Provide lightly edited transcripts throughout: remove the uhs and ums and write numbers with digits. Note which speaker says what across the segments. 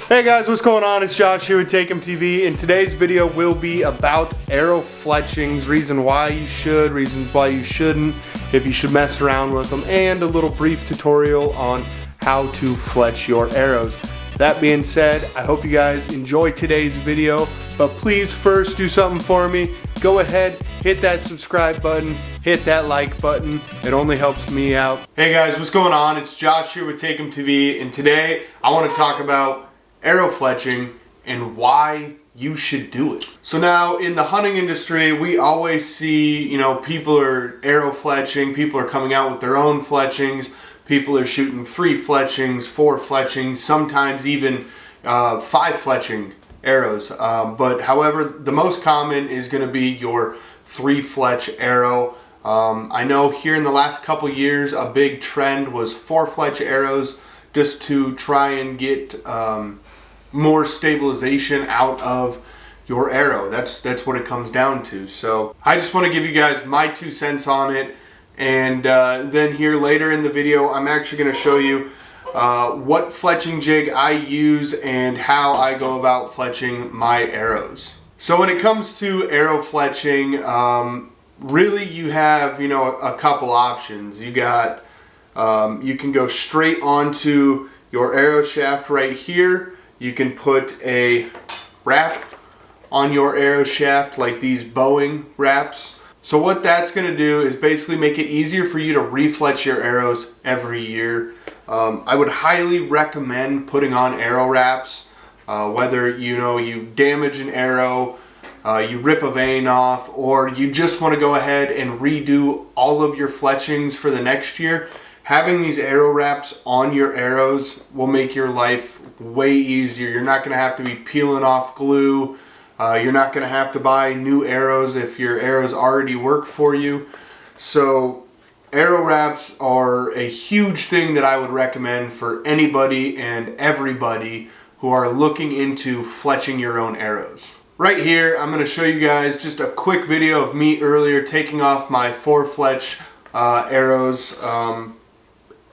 Speaker 1: Hey guys, what's going on? It's Josh here with Take 'em TV, and today's video will be about arrow fletchings, reason why you should, reasons why you shouldn't, if you should mess around with them, and a little brief tutorial on how to fletch your arrows. That being said, I hope you guys enjoy today's video, but please first do something for me. Go ahead, hit that subscribe button, hit that like button. It only helps me out. Hey guys, what's going on? It's Josh here with Take 'em TV, and today I want to talk about arrow fletching and why you should do it. So now in the hunting industry, we always see, people are arrow fletching, people are coming out with their own fletchings, people are shooting 3 fletchings, 4 fletchings, sometimes even 5 fletching arrows. But however, the most common is going to be your 3 fletch arrow. I know here in the last couple years, a big trend was 4 fletch arrows, just to try and get more stabilization out of your arrow. That's what it comes down to. So I just want to give you guys my 2 cents on it, and then here later in the video I'm actually going to show you what fletching jig I use and how I go about fletching my arrows. So when it comes to arrow fletching, really you have a couple options. You got you can go straight onto your arrow shaft right here. You can put a wrap on your arrow shaft like these bowing wraps. So what that's going to do is basically make it easier for you to refletch your arrows every year. I would highly recommend putting on arrow wraps, whether you damage an arrow, you rip a vein off, or you just want to go ahead and redo all of your fletchings for the next year. Having these arrow wraps on your arrows will make your life way easier. You're not going to have to be peeling off glue. You're not going to have to buy new arrows if your arrows already work for you. So arrow wraps are a huge thing that I would recommend for anybody and everybody who are looking into fletching your own arrows. Right here, I'm going to show you guys just a quick video of me earlier taking off my 4 fletch arrows.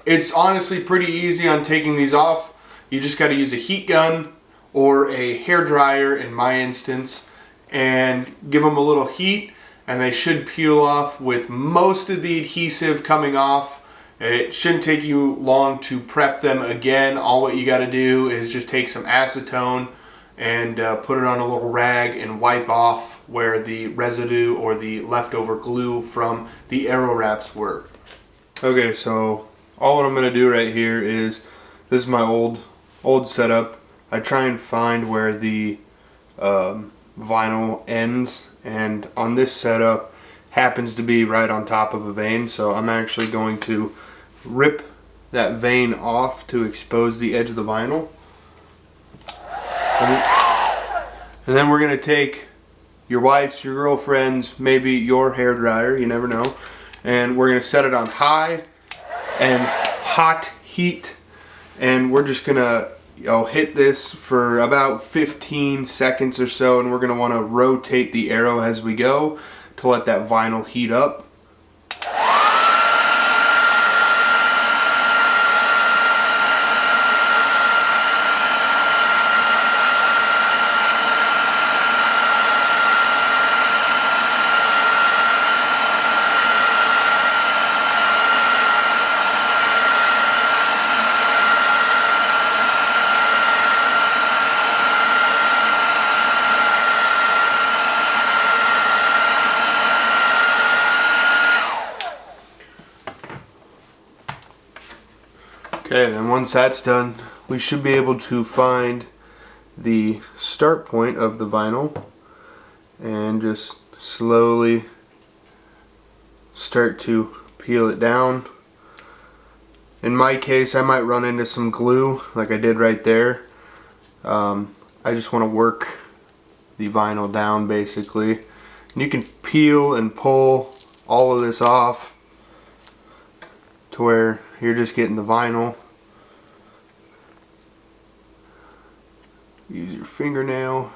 Speaker 1: It's honestly pretty easy on taking these off. You just got to use a heat gun or a hair dryer in my instance and give them a little heat, and they should peel off with most of the adhesive coming off. It shouldn't take you long to prep them again. All what you got to do is just take some acetone and put it on a little rag and wipe off where the residue or the leftover glue from the arrow wraps were. Okay, so all what I'm going to do right here is, this is my old setup. I try and find where the vinyl ends, and on this setup happens to be right on top of a vein, so I'm actually going to rip that vein off to expose the edge of the vinyl. And then we're going to take your wife's, your girlfriend's, maybe your hair dryer, you never know, and we're going to set it on high and hot heat, and we're just going to hit this for about 15 seconds or so, and we're going to want to rotate the arrow as we go to let that vinyl heat up. Okay, then once that's done, we should be able to find the start point of the vinyl and just slowly start to peel it down. In my case, I might run into some glue like I did right there. I just want to work the vinyl down basically. And you can peel and pull all of this off to where you're just getting the vinyl. Use your fingernail,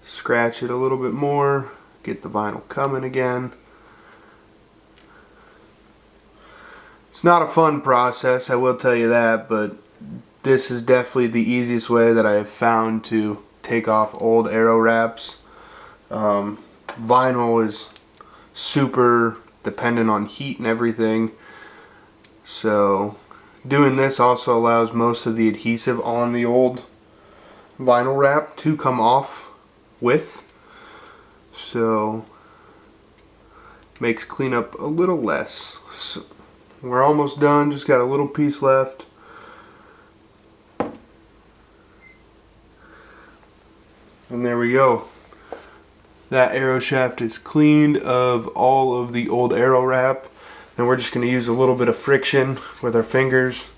Speaker 1: scratch it a little bit more, get the vinyl coming again. It's not a fun process, I will tell you that, but This is definitely the easiest way that I have found to take off old arrow wraps. Vinyl is super dependent on heat and everything, so doing this also allows most of the adhesive on the old vinyl wrap to come off with, so makes cleanup a little less. So we're almost done, just got a little piece left. And there we go. That arrow shaft is cleaned of all of the old arrow wrap. And we're just going to use a little bit of friction with our fingers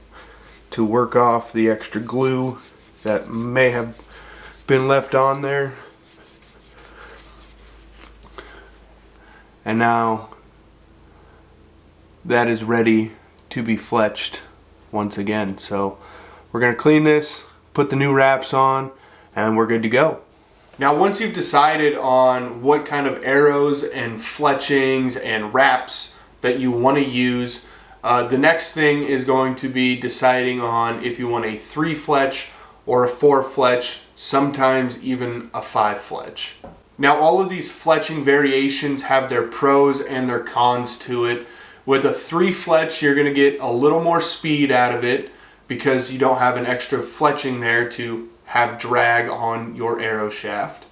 Speaker 1: to work off the extra glue that may have been left on there. And now that is ready to be fletched once again. So we're going to clean this, put the new wraps on, and we're good to go. Now once you've decided on what kind of arrows and fletchings and wraps that you want to use, the next thing is going to be deciding on if you want a 3 fletch or a 4 fletch, sometimes even a 5 fletch. Now all of these fletching variations have their pros and their cons to it. With a 3 fletch, you're going to get a little more speed out of it because you don't have an extra fletching there to have drag on your arrow shaft.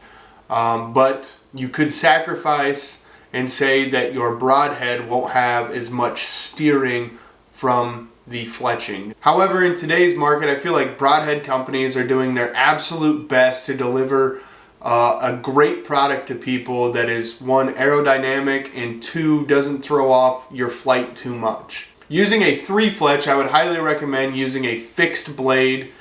Speaker 1: But you could sacrifice and say that your broadhead won't have as much steering from the fletching. However, in today's market, I feel like broadhead companies are doing their absolute best to deliver a great product to people that is, 1, aerodynamic, and 2, doesn't throw off your flight too much. Using a 3 fletch, I would highly recommend using a fixed blade,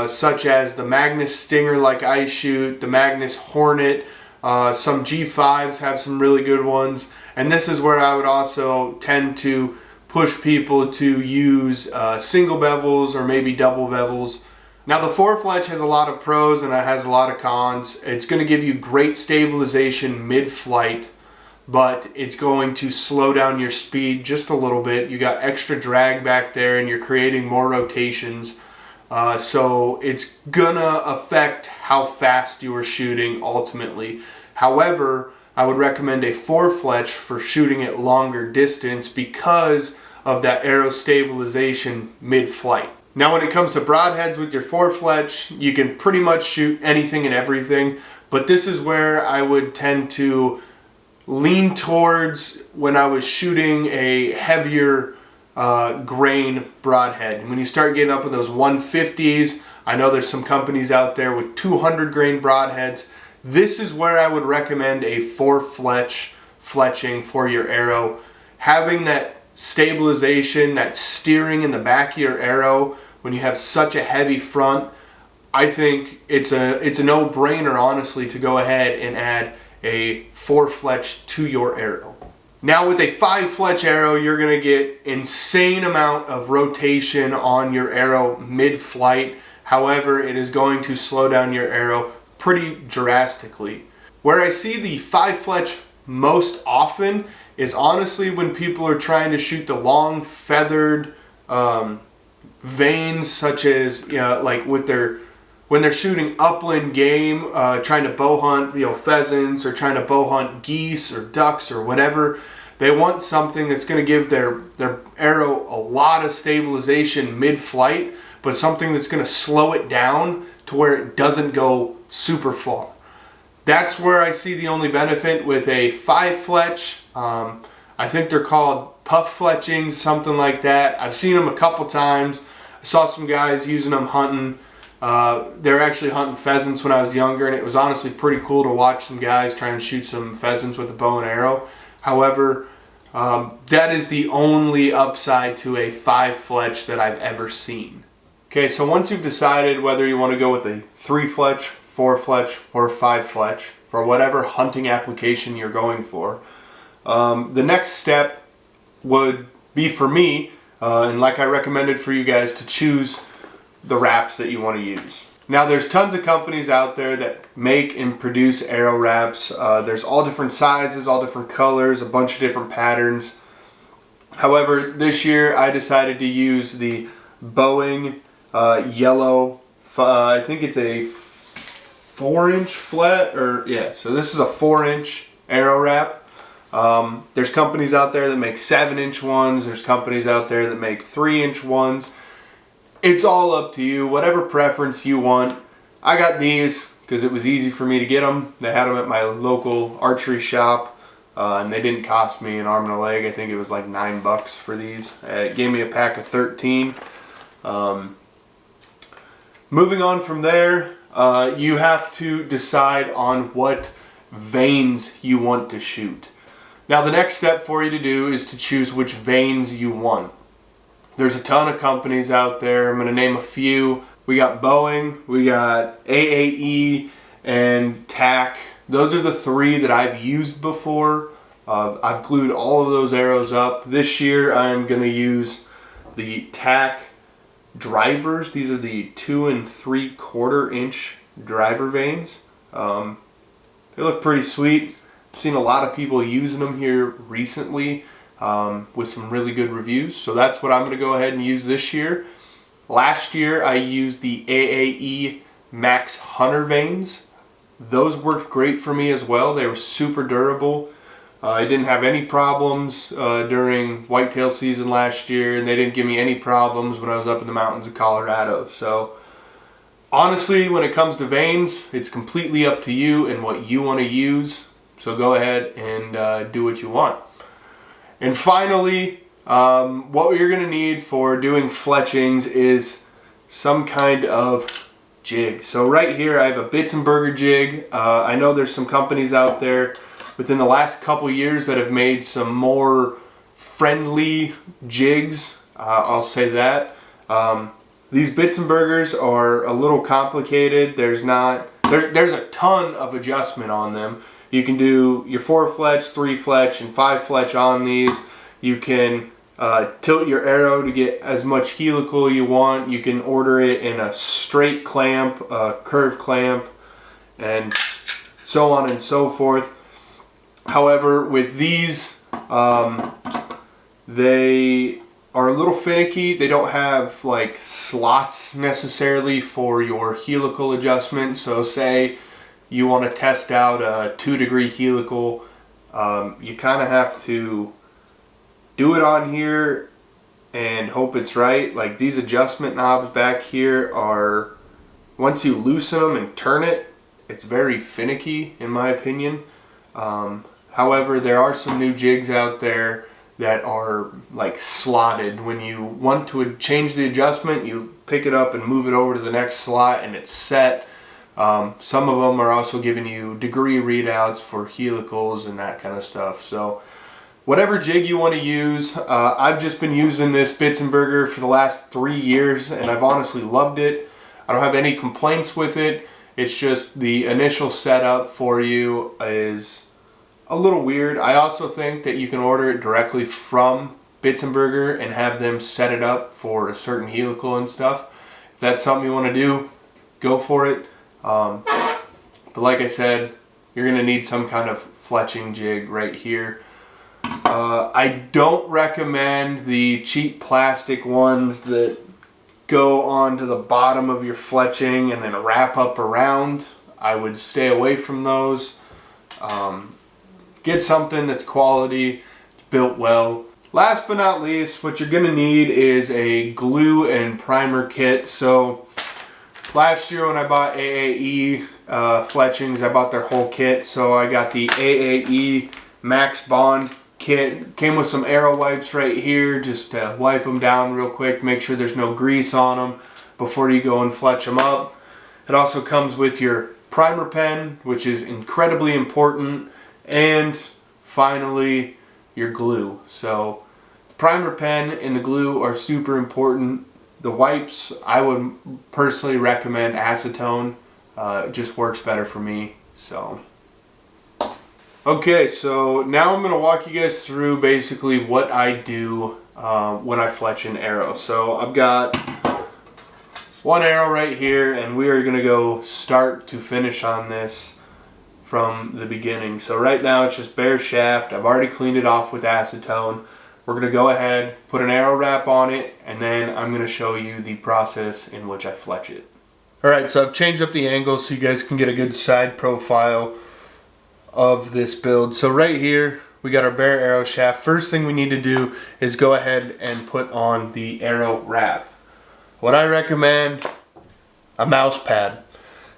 Speaker 1: such as the Magnus Stinger like I shoot, the Magnus Hornet, some G5s have some really good ones, and this is where I would also tend to push people to use single bevels or maybe double bevels. Now the 4 fletch has a lot of pros and it has a lot of cons. It's going to give you great stabilization mid-flight, but it's going to slow down your speed just a little bit. You got extra drag back there and you're creating more rotations. So it's gonna affect how fast you are shooting ultimately. However, I would recommend a 4 fletch for shooting at longer distance because of that arrow stabilization mid-flight. Now when it comes to broadheads with your 4 fletch, you can pretty much shoot anything and everything, but this is where I would tend to lean towards when I was shooting a heavier grain broadhead. When you start getting up in those 150s, I know there's some companies out there with 200 grain broadheads. This is where I would recommend a 4 fletch fletching for your arrow. Having that stabilization, that steering in the back of your arrow when you have such a heavy front, I think it's a no-brainer honestly to go ahead and add a 4 fletch to your arrow. Now with a 5 fletch arrow, you're going to get insane amount of rotation on your arrow mid-flight. However, it is going to slow down your arrow pretty drastically. Where I see the 5 fletch most often is honestly when people are trying to shoot the long feathered veins, such as like with when they're shooting upland game, trying to bow hunt pheasants, or trying to bow hunt geese or ducks or whatever. They want something that's going to give their arrow a lot of stabilization mid-flight, but something that's going to slow it down to where it doesn't go super far. That's where I see the only benefit with a 5 fletch. I think they're called puff fletchings, something like that. I've seen them a couple times. I saw some guys using them hunting. They're actually hunting pheasants when I was younger, and it was honestly pretty cool to watch some guys try and shoot some pheasants with a bow and arrow. However, that is the only upside to a 5 fletch that I've ever seen. Okay, so once you've decided whether you want to go with a 3 fletch, 4 fletch, or 5 fletch for whatever hunting application you're going for, the next step would be for me, and like I recommended for you guys, to choose the wraps that you want to use. Now there's tons of companies out there that make and produce arrow wraps. There's all different sizes, all different colors, a bunch of different patterns. However, this year I decided to use the Boeing yellow, I think it's a 4-inch flat, or yeah, so this is a 4-inch arrow wrap. There's companies out there that make 7-inch ones. There's companies out there that make 3-inch ones. It's all up to you, whatever preference you want. I got these because it was easy for me to get them. They had them at my local archery shop, and they didn't cost me an arm and a leg. I think it was like $9 for these. It gave me a pack of 13. Moving on from there, you have to decide on what vanes you want to shoot. Now the next step for you to do is to choose which vanes you want. There's a ton of companies out there. I'm going to name a few. We got Boeing, we got AAE, and TAC. Those are the 3 that I've used before. I've glued all of those arrows up. This year I'm going to use the TAC drivers. These are the 2 3/4 inch driver vanes. They look pretty sweet. I've seen a lot of people using them here recently with some really good reviews. So that's what I'm going to go ahead and use this year. Last year I used the AAE Max Hunter vanes. Those worked great for me as well. They were super durable. I didn't have any problems during whitetail season last year, and they didn't give me any problems when I was up in the mountains of Colorado. So honestly, when it comes to vanes, it's completely up to you and what you want to use. So go ahead and do what you want. And finally, what you're going to need for doing fletchings is some kind of jig. So right here I have a Bits and Burger jig. I know there's some companies out there within the last couple years that have made some more friendly jigs. I'll say that. These Bits and Burgers are a little complicated. There's a ton of adjustment on them. You can do your 4 fletch, 3 fletch, and 5 fletch on these. You can tilt your arrow to get as much helical you want. You can order it in a straight clamp, a curved clamp, and so on and so forth. However, with these, they are a little finicky. They don't have like slots necessarily for your helical adjustment. So say you want to test out a 2-degree helical, you kind of have to do it on here and hope it's right. Like these adjustment knobs back here are, once you loosen them and turn it, it's very finicky in my opinion. However, there are some new jigs out there that are like slotted. When you want to change the adjustment, you pick it up and move it over to the next slot and it's set. Some of them are also giving you degree readouts for helicals and that kind of stuff. So whatever jig you want to use, I've just been using this Bits and Burger for the last 3 years and I've honestly loved it. I don't have any complaints with it. It's just the initial setup for you is a little weird. I also think that you can order it directly from Bits and Burger and have them set it up for a certain helical and stuff. If that's something you want to do, go for it. But like I said, you're going to need some kind of fletching jig right here. I don't recommend the cheap plastic ones that go onto the bottom of your fletching and then wrap up around. I would stay away from those. Get something that's quality, built well. Last but not least, what you're going to need is a glue and primer kit. So last year when I bought AAE fletchings, I bought their whole kit. So I got the AAE Max Bond kit. Came with some arrow wipes right here just to wipe them down real quick, make sure there's no grease on them before you go and fletch them up. It also comes with your primer pen, which is incredibly important, and finally your glue. So primer pen and the glue are super important. The wipes, I would personally recommend acetone. It just works better for me. So okay, so now I'm going to walk you guys through basically what I do when I fletch an arrow. So I've got one arrow right here and we are going to go start to finish on this from the beginning. So right now it's just bare shaft. I've already cleaned it off with acetone. we're going to go ahead, put an arrow wrap on it, and then I'm going to show you the process in which I fletch it. Alright, so I've changed up the angle so you guys can get a good side profile of this build. So right here, we got our bare arrow shaft. First thing we need to do is go ahead and put on the arrow wrap. What I recommend, a mouse pad.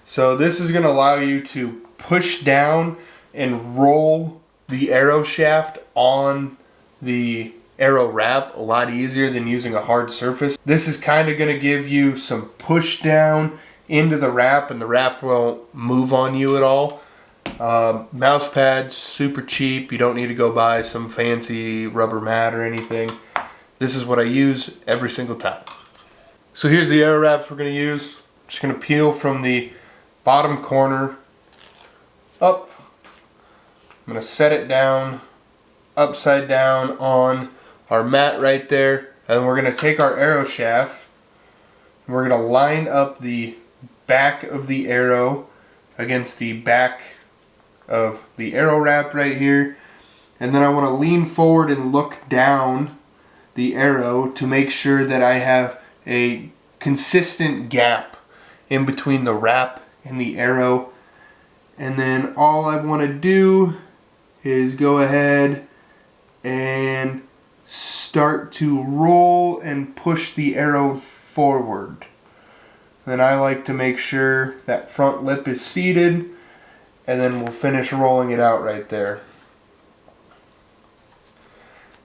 Speaker 1: So this is going to allow you to push down and roll the arrow shaft on the arrow wrap a lot easier than using a hard surface. This is kind of going to give you some push down into the wrap, and the wrap won't move on you at all. Mouse pads, super cheap. You don't need to go buy some fancy rubber mat or anything. This is what I use every single time. So here's the arrow wraps we're going to use. Just going to peel from the bottom corner up. I'm going to set it down upside down on our mat right there, and we're going to take our arrow shaft and we're going to line up the back of the arrow against the back of the arrow wrap right here, and then I want to lean forward and look down the arrow to make sure that I have a consistent gap in between the wrap and the arrow. And then all I want to do is go ahead and start to roll and push the arrow forward. Then I like to make sure that front lip is seated, and then we'll finish rolling it out right there.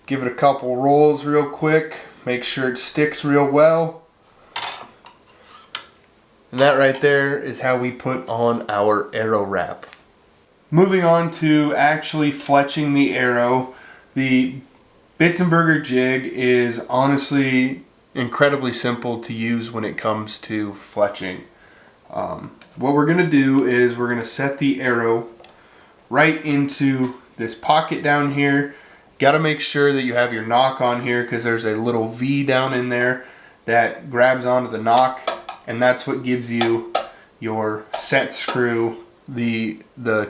Speaker 1: Give it a couple rolls real quick, make sure it sticks real well. And that right there is how we put on our arrow wrap. Moving on to actually fletching the arrow, the Bitzenberger jig is honestly incredibly simple to use when it comes to fletching. What we're going to do is we're going to set the arrow right into this pocket down here. Got to make sure that you have your nock on here, because there's a little V down in there that grabs onto the nock, and that's what gives you your set screw, the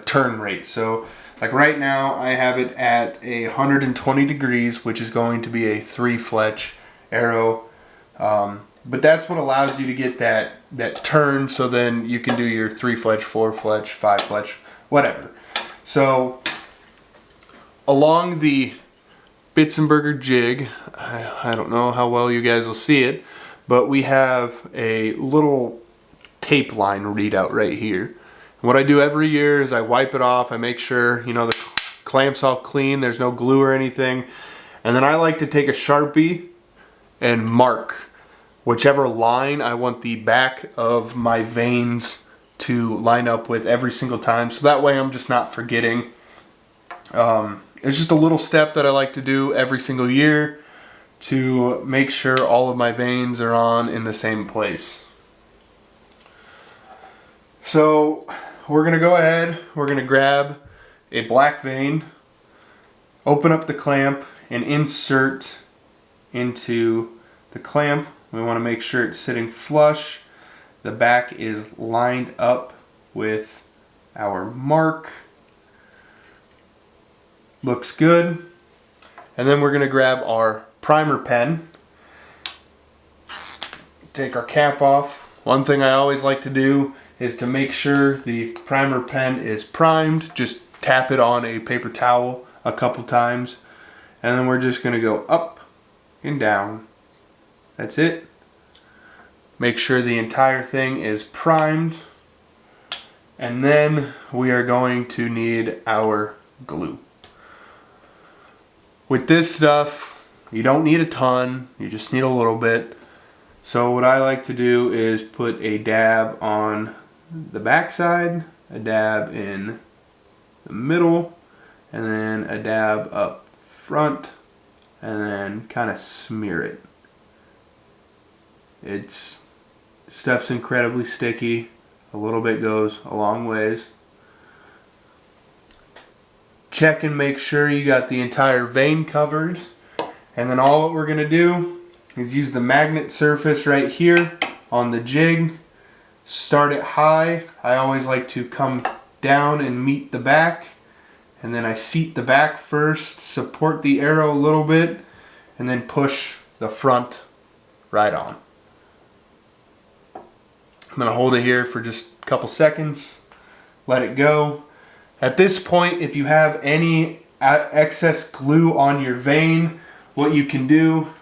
Speaker 1: turn rate. So like right now I have it at 120 degrees, which is going to be a 3 fletch arrow. But that's what allows you to get that turn, so then you can do your 3 fletch, 4 fletch, 5 fletch, whatever. So along the Bitzenberger jig, I don't know how well you guys will see it, but we have a little tape line readout right here. What I do every year is I wipe it off, I make sure, you know, the clamp's all clean, there's no glue or anything, and then I like to take a Sharpie and mark whichever line I want the back of my veins to line up with every single time, so that way I'm just not forgetting. It's just a little step that I like to do every single year to make sure all of my veins are on in the same place. So we're going to go ahead, we're going to grab a black vein, open up the clamp, and insert into the clamp. We want to make sure it's sitting flush. The back is lined up with our mark. Looks good. And then we're going to grab our primer pen. Take our cap off. One thing I always like to do is to make sure the primer pen is primed. Just tap it on a paper towel a couple times. And then we're just going to go up and down. That's it. Make sure the entire thing is primed. And then we are going to need our glue. With this stuff, you don't need a ton, you just need a little bit. So what I like to do is put a dab on the back side, a dab in the middle, and then a dab up front, and then kind of smear it. Stuff's incredibly sticky. A little bit goes a long ways. Check and make sure you got the entire vein covered. And then all what we're going to do is use the magnet surface right here on the jig. Start it high. I always like to come down and meet the back. And then I seat the back first, support the arrow a little bit, and then push the front right on. I'm going to hold it here for just a couple seconds, let it go. At this point, if you have any excess glue on your vane, what you can do,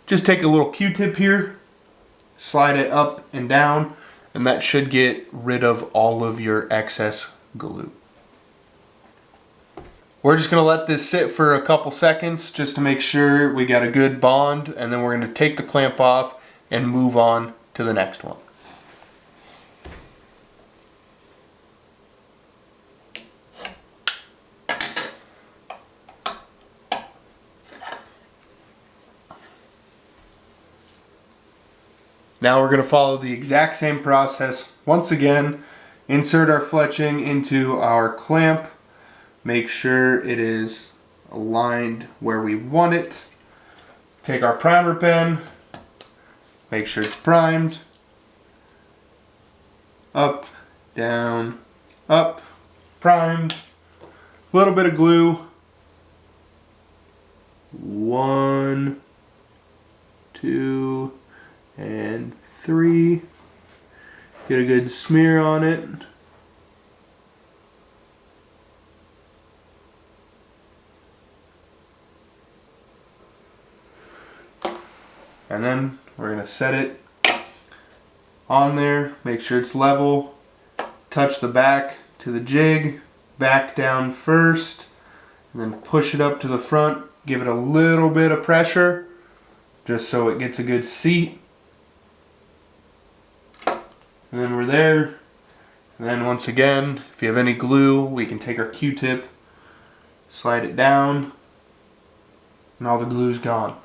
Speaker 1: just take a little Q-tip here, slide it up and down, and that should get rid of all of your excess glue. We're just going to let this sit for a couple seconds just to make sure we got a good bond, and then we're going to take the clamp off and move on to the next one. Now we're going to follow the exact same process. Once again, insert our fletching into our clamp. Make sure it is aligned where we want it. Take our primer pen. Make sure it's primed. Up, down, up, primed. A little bit of glue. 1, 2, and 3. Get a good smear on it. And then we're going to set it on there, make sure it's level, touch the back to the jig, back down first, and then push it up to the front, give it a little bit of pressure just so it gets a good seat. And then we're there. And then once again, if you have any glue, we can take our Q-tip, slide it down, and all the glue's gone.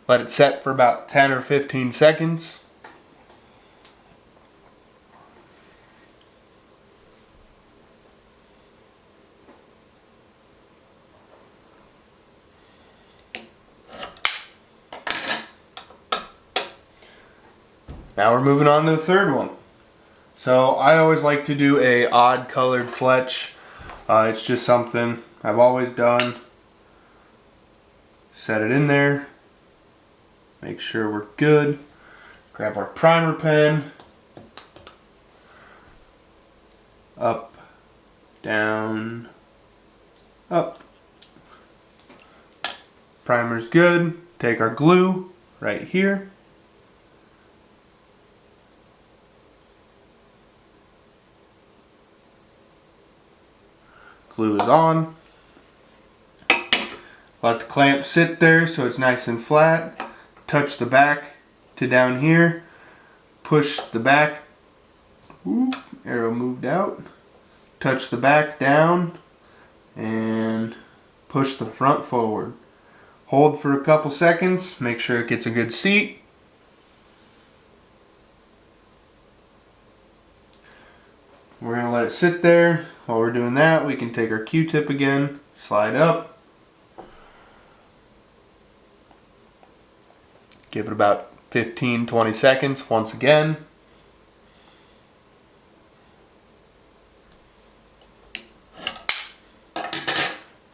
Speaker 1: Let it set for about 10 or 15 seconds. Now we're moving on to the third one. So I always like to do a odd colored Fletch. It's just something I've always done. Set it in there. Make sure we're good. Grab our primer pen. Up, down, up. Primer's good. Take our glue right here. Glue is on. Let the clamp sit there so it's nice and flat. Touch the back to down here. Push the back. Ooh, arrow moved out. Touch the back down and push the front forward. Hold for a couple seconds. Make sure it gets a good seat. We're going to let it sit there. While we're doing that, we can take our Q-tip again, slide up. Give it about 15-20 seconds once again.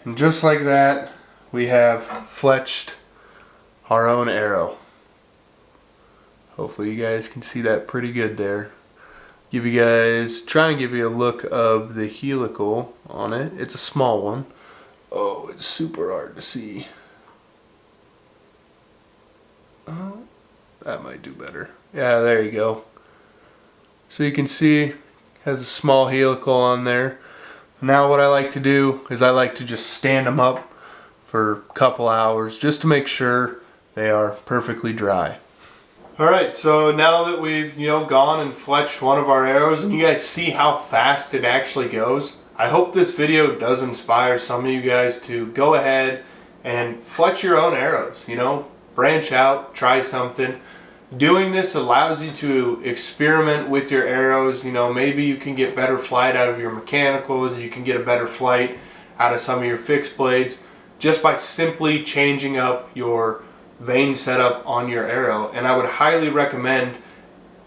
Speaker 1: And just like that, we have fletched our own arrow. Hopefully you guys can see that pretty good there. Try and give you a look of the helical on it. It's a small one. Oh, it's super hard to see. Oh, that might do better. Yeah, there you go. So you can see it has a small helical on there. Now what I like to do is I like to just stand them up for a couple hours just to make sure they are perfectly dry. Alright, so now that we've gone and fletched one of our arrows and you guys see how fast it actually goes, I hope this video does inspire some of you guys to go ahead and fletch your own arrows. Branch out, try something. Doing this allows you to experiment with your arrows. Maybe you can get better flight out of your mechanicals, you can get a better flight out of some of your fixed blades just by simply changing up your vane setup on your arrow. And I would highly recommend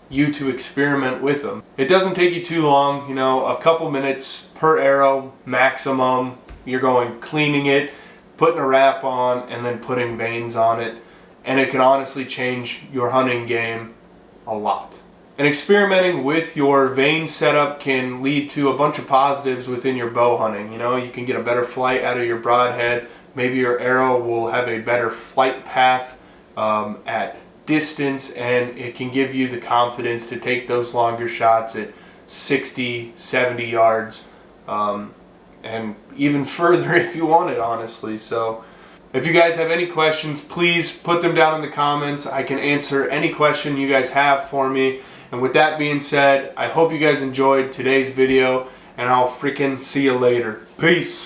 Speaker 1: you to experiment with them. It doesn't take you too long, a couple minutes per arrow maximum. You're going cleaning it, putting a wrap on and then putting vanes on it, and it can honestly change your hunting game a lot. And experimenting with your vane setup can lead to a bunch of positives within your bow hunting. You know, you can get a better flight out of your broadhead. Maybe your arrow will have a better flight path at distance, and it can give you the confidence to take those longer shots at 60, 70 yards, and even further if you want it, honestly. So if you guys have any questions, please put them down in the comments. I can answer any question you guys have for me. And with that being said, I hope you guys enjoyed today's video, and I'll freaking see you later. Peace.